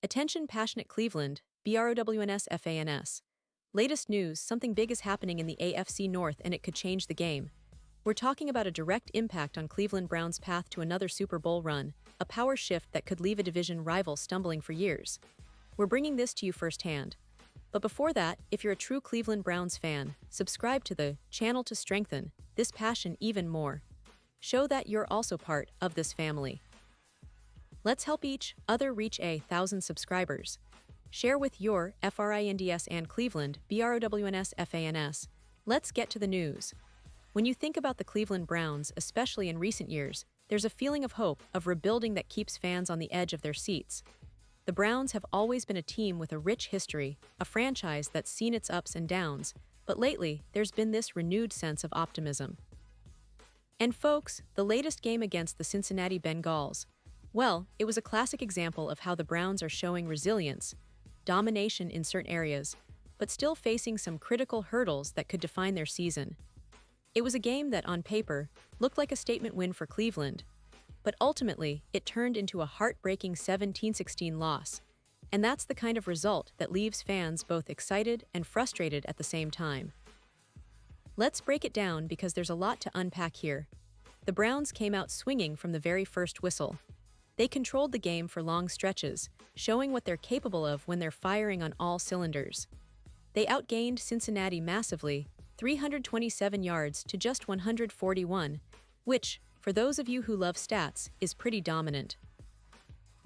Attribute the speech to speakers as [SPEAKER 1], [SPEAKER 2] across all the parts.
[SPEAKER 1] Attention passionate Cleveland, Browns fans. Latest news, something big is happening in the AFC North and it could change the game. We're talking about a direct impact on Cleveland Browns' path to another Super Bowl run, a power shift that could leave a division rival stumbling for years. We're bringing this to you firsthand. But before that, if you're a true Cleveland Browns fan, subscribe to the channel to strengthen this passion even more. Show that you're also part of this family. Let's help each other reach 1,000 subscribers. Share with your friends and Cleveland Browns fans. Let's get to the news. When you think about the Cleveland Browns, especially in recent years, there's a feeling of hope, of rebuilding that keeps fans on the edge of their seats. The Browns have always been a team with a rich history, a franchise that's seen its ups and downs, but lately, there's been this renewed sense of optimism. And folks, the latest game against the Cincinnati Bengals, well, it was a classic example of how the Browns are showing resilience, domination in certain areas, but still facing some critical hurdles that could define their season. It was a game that, on paper, looked like a statement win for Cleveland, but ultimately, it turned into a heartbreaking 17-16 loss, and that's the kind of result that leaves fans both excited and frustrated at the same time. Let's break it down because there's a lot to unpack here. The Browns came out swinging from the very first whistle. They controlled the game for long stretches, showing what they're capable of when they're firing on all cylinders. They outgained Cincinnati massively, 327 yards to just 141, which, for those of you who love stats, is pretty dominant.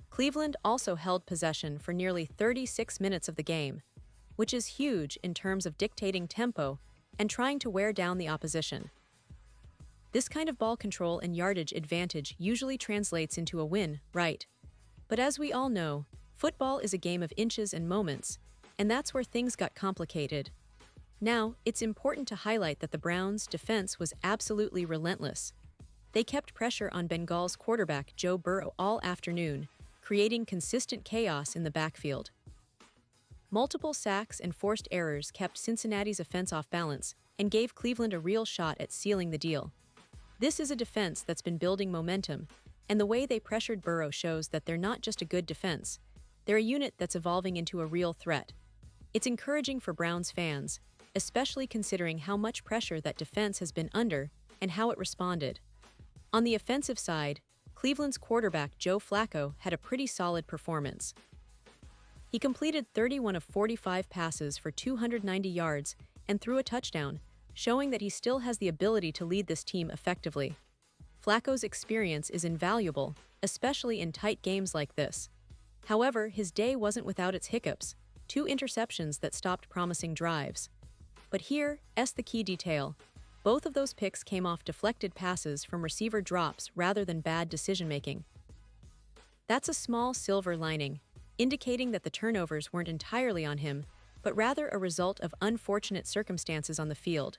[SPEAKER 1] Cleveland also held possession for nearly 36 minutes of the game, which is huge in terms of dictating tempo and trying to wear down the opposition. This kind of ball control and yardage advantage usually translates into a win, right? But as we all know, football is a game of inches and moments, and that's where things got complicated. Now, it's important to highlight that the Browns' defense was absolutely relentless. They kept pressure on Bengals quarterback Joe Burrow all afternoon, creating consistent chaos in the backfield. Multiple sacks and forced errors kept Cincinnati's offense off balance and gave Cleveland a real shot at sealing the deal. This is a defense that's been building momentum, and the way they pressured Burrow shows that they're not just a good defense, they're a unit that's evolving into a real threat. It's encouraging for Browns fans, especially considering how much pressure that defense has been under and how it responded. On the offensive side, Cleveland's quarterback Joe Flacco had a pretty solid performance. He completed 31 of 45 passes for 290 yards and threw a touchdown, showing that he still has the ability to lead this team effectively. Flacco's experience is invaluable, especially in tight games like this. However, his day wasn't without its hiccups, 2 interceptions that stopped promising drives. But here's the key detail. Both of those picks came off deflected passes from receiver drops rather than bad decision-making. That's a small silver lining, indicating that the turnovers weren't entirely on him, but rather a result of unfortunate circumstances on the field.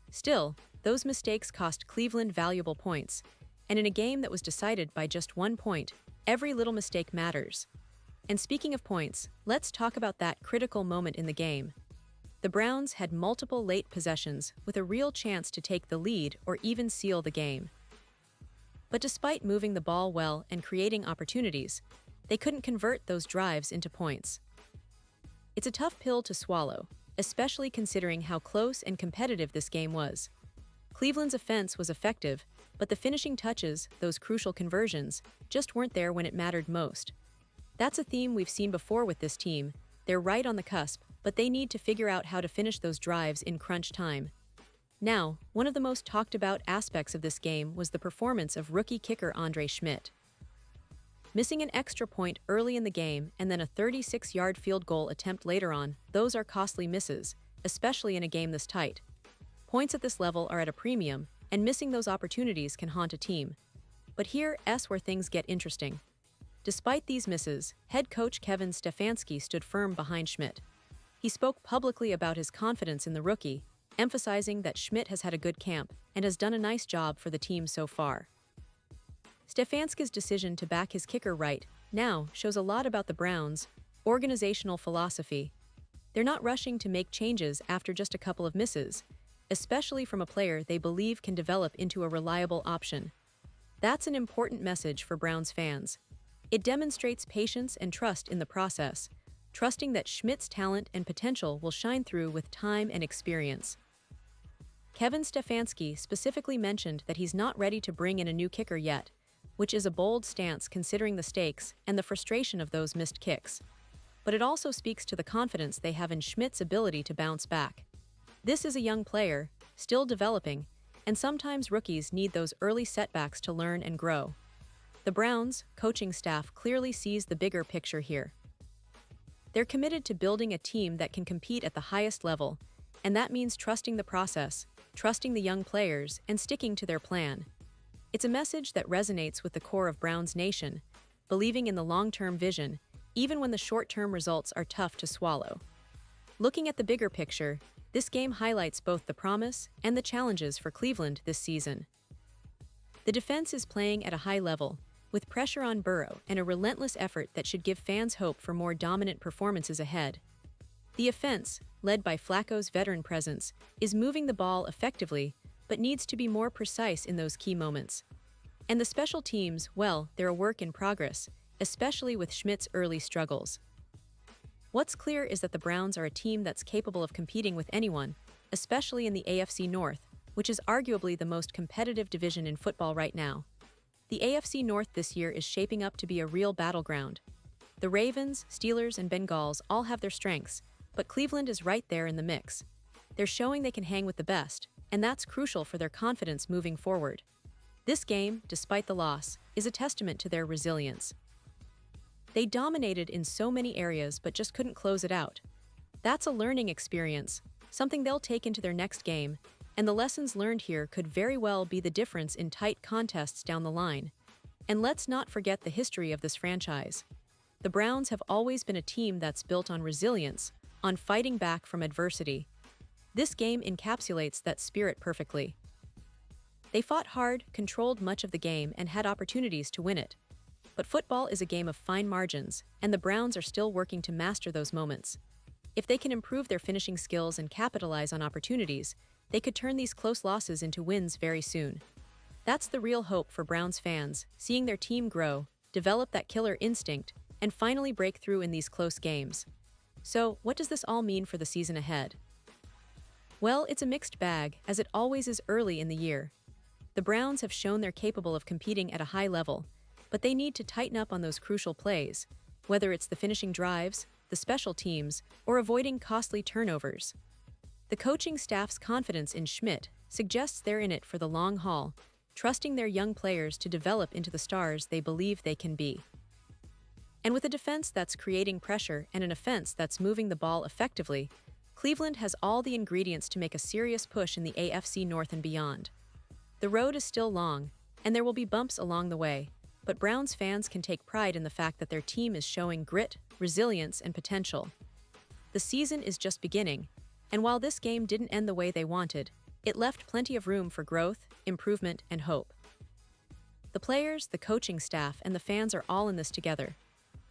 [SPEAKER 1] Still, those mistakes cost Cleveland valuable points, and in a game that was decided by just 1 point, every little mistake matters. And speaking of points, let's talk about that critical moment in the game. The Browns had multiple late possessions with a real chance to take the lead or even seal the game. But despite moving the ball well and creating opportunities, they couldn't convert those drives into points. It's a tough pill to swallow, especially considering how close and competitive this game was. Cleveland's offense was effective, but the finishing touches, those crucial conversions, just weren't there when it mattered most. That's a theme we've seen before with this team. They're right on the cusp, but they need to figure out how to finish those drives in crunch time. Now, one of the most talked about aspects of this game was the performance of rookie kicker Andre Schmidt. Missing an extra point early in the game and then a 36-yard field goal attempt later on, those are costly misses, especially in a game this tight. Points at this level are at a premium, and missing those opportunities can haunt a team. But here's where things get interesting. Despite these misses, head coach Kevin Stefanski stood firm behind Schmidt. He spoke publicly about his confidence in the rookie, emphasizing that Schmidt has had a good camp and has done a nice job for the team so far. Stefanski's decision to back his kicker right now shows a lot about the Browns' organizational philosophy. They're not rushing to make changes after just a couple of misses, especially from a player they believe can develop into a reliable option. That's an important message for Browns fans. It demonstrates patience and trust in the process, trusting that Schmidt's talent and potential will shine through with time and experience. Kevin Stefanski specifically mentioned that he's not ready to bring in a new kicker yet, which is a bold stance considering the stakes and the frustration of those missed kicks. But it also speaks to the confidence they have in Schmidt's ability to bounce back. This is a young player, still developing, and sometimes rookies need those early setbacks to learn and grow. The Browns' coaching staff clearly sees the bigger picture here. They're committed to building a team that can compete at the highest level, and that means trusting the process, trusting the young players, and sticking to their plan. It's a message that resonates with the core of Browns Nation, believing in the long-term vision, even when the short-term results are tough to swallow. Looking at the bigger picture, this game highlights both the promise and the challenges for Cleveland this season. The defense is playing at a high level, with pressure on Burrow and a relentless effort that should give fans hope for more dominant performances ahead. The offense, led by Flacco's veteran presence, is moving the ball effectively, but needs to be more precise in those key moments. And the special teams, well, they're a work in progress, especially with Schmidt's early struggles. What's clear is that the Browns are a team that's capable of competing with anyone, especially in the AFC North, which is arguably the most competitive division in football right now. The AFC North this year is shaping up to be a real battleground. The Ravens, Steelers, and Bengals all have their strengths, but Cleveland is right there in the mix. They're showing they can hang with the best, and that's crucial for their confidence moving forward. This game, despite the loss, is a testament to their resilience. They dominated in so many areas but just couldn't close it out. That's a learning experience, something they'll take into their next game, and the lessons learned here could very well be the difference in tight contests down the line. And let's not forget the history of this franchise. The Browns have always been a team that's built on resilience, on fighting back from adversity. This game encapsulates that spirit perfectly. They fought hard, controlled much of the game, and had opportunities to win it. But football is a game of fine margins, and the Browns are still working to master those moments. If they can improve their finishing skills and capitalize on opportunities, they could turn these close losses into wins very soon. That's the real hope for Browns fans, seeing their team grow, develop that killer instinct, and finally break through in these close games. So, what does this all mean for the season ahead? Well, it's a mixed bag, as it always is early in the year. The Browns have shown they're capable of competing at a high level, but they need to tighten up on those crucial plays, whether it's the finishing drives, the special teams, or avoiding costly turnovers. The coaching staff's confidence in Schmidt suggests they're in it for the long haul, trusting their young players to develop into the stars they believe they can be. And with a defense that's creating pressure and an offense that's moving the ball effectively, Cleveland has all the ingredients to make a serious push in the AFC North and beyond. The road is still long, and there will be bumps along the way, but Browns fans can take pride in the fact that their team is showing grit, resilience, and potential. The season is just beginning, and while this game didn't end the way they wanted, it left plenty of room for growth, improvement, and hope. The players, the coaching staff, and the fans are all in this together.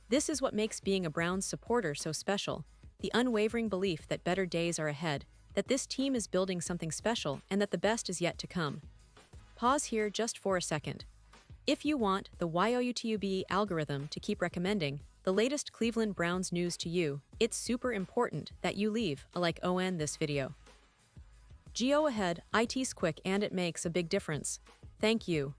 [SPEAKER 1] This is what makes being a Browns supporter so special, the unwavering belief that better days are ahead, that this team is building something special, and that the best is yet to come. Pause here just for a second. If you want the YouTube algorithm to keep recommending the latest Cleveland Browns news to you, it's super important that you leave a like on this video. Go ahead, it's quick and it makes a big difference. Thank you.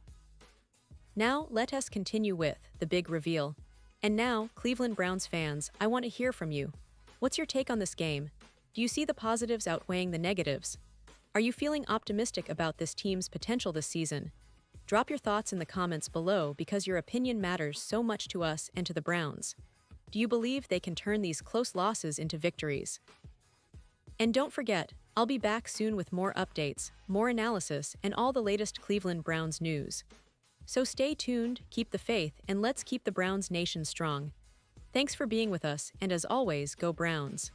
[SPEAKER 1] Now let us continue with the big reveal. And now, Cleveland Browns fans, I want to hear from you. What's your take on this game? Do you see the positives outweighing the negatives? Are you feeling optimistic about this team's potential this season? Drop your thoughts in the comments below because your opinion matters so much to us and to the Browns. Do you believe they can turn these close losses into victories? And don't forget, I'll be back soon with more updates, more analysis, and all the latest Cleveland Browns news. So stay tuned, keep the faith, and let's keep the Browns Nation strong. Thanks for being with us, and as always, go Browns.